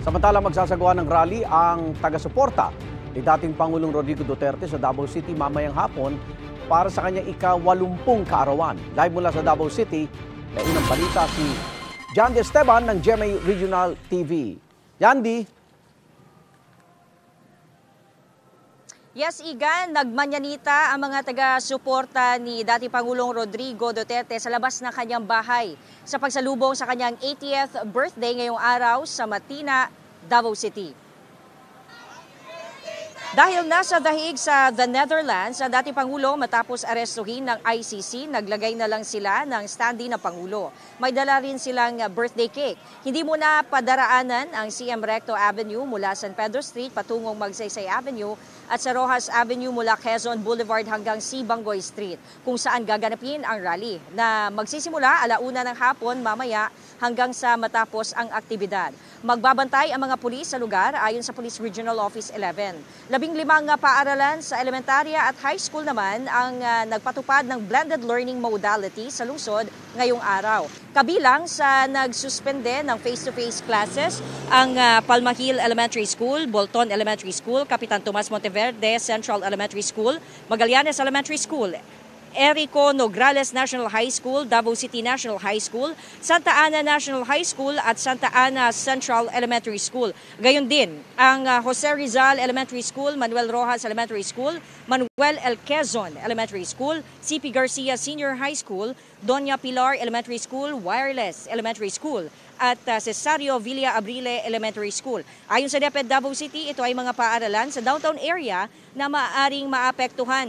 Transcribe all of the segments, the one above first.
Samantalang magsasagawa ng rally ang taga-suporta ni dating Pangulong Rodrigo Duterte sa Davao City mamayang hapon para sa kanyang ika-80 kaarawan. Live mula sa Davao City, may unang balita si Jandy Esteban ng GMA Regional TV. Jandy? Yes, Igan, nagmanyanita ang mga taga-suporta ni dating Pangulong Rodrigo Duterte sa labas ng kanyang bahay sa pagsalubong sa kanyang 80th birthday ngayong araw sa Matina, Davao City. Dahil nasa dahig sa The Netherlands, ang dating Pangulo matapos arestuhin ng ICC, naglagay na lang sila ng standee na Pangulo. May dala rin silang birthday cake. Hindi muna padaraanan ang CM Recto Avenue mula San Pedro Street patungong Magsaysay Avenue at sa Rojas Avenue mula Quezon Boulevard hanggang Sibanggoy Street, kung saan gaganapin ang rally na magsisimula 1:00 ng hapon mamaya hanggang sa matapos ang aktibidad. Magbabantay ang mga pulis sa lugar ayon sa Police Regional Office 11. 15 paaralan sa elementarya at high school naman ang nagpatupad ng blended learning modality sa lungsod ngayong araw. Kabilang sa nagsuspende ng face-to-face classes ang Palma Hill Elementary School, Bolton Elementary School, Kapitan Tomas Monteverde Central Elementary School, Magallanes Elementary School, Erico Nograles National High School, Davao City National High School, Santa Ana National High School at Santa Ana Central Elementary School. Gayon din ang Jose Rizal Elementary School, Manuel Rojas Elementary School, Manuel L. Quezon Elementary School, CP Garcia Senior High School, Doña Pilar Elementary School, Wireless Elementary School at Cesario Villa Abrile Elementary School. Ayon sa DepEd Davao City, ito ay mga paaralan sa downtown area na maaaring maapektuhan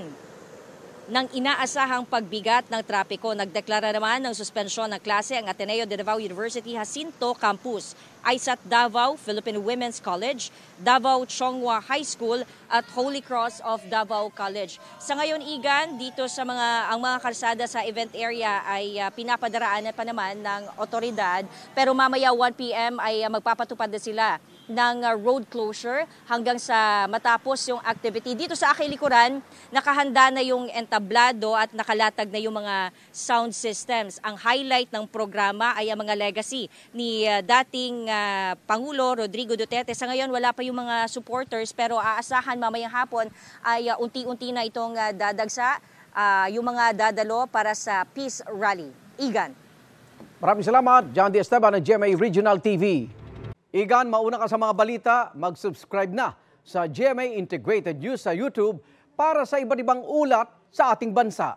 ng inaasahang pagbigat ng trapiko. Nagdeklara naman ng suspensyon ng klase ang Ateneo de Davao University Jacinto Campus, Aisat Davao Philippine Women's College, Davao Chonghua High School at Holy Cross of Davao College. Sa ngayon, Igan, dito sa ang mga kalsada sa event area ay pinapadaraanan pa naman ng otoridad, pero mamaya 1 p.m. ay magpapatupad na sila ng road closure hanggang sa matapos yung activity. Dito sa aking likuran, nakahanda na yung entablado at nakalatag na yung mga sound systems. Ang highlight ng programa ay ang mga legacy ni dating Pangulo Rodrigo Duterte. Sa ngayon, wala pa yung mga supporters, pero aasahan mamayang hapon ay unti-unti na itong dadagsa yung mga dadalo para sa Peace Rally. Igan. Maraming salamat, Jandy Esteban ng GMA Regional TV. Igan, mauna ka sa mga balita, mag-subscribe na sa GMA Integrated News sa YouTube para sa iba't ibang ulat sa ating bansa.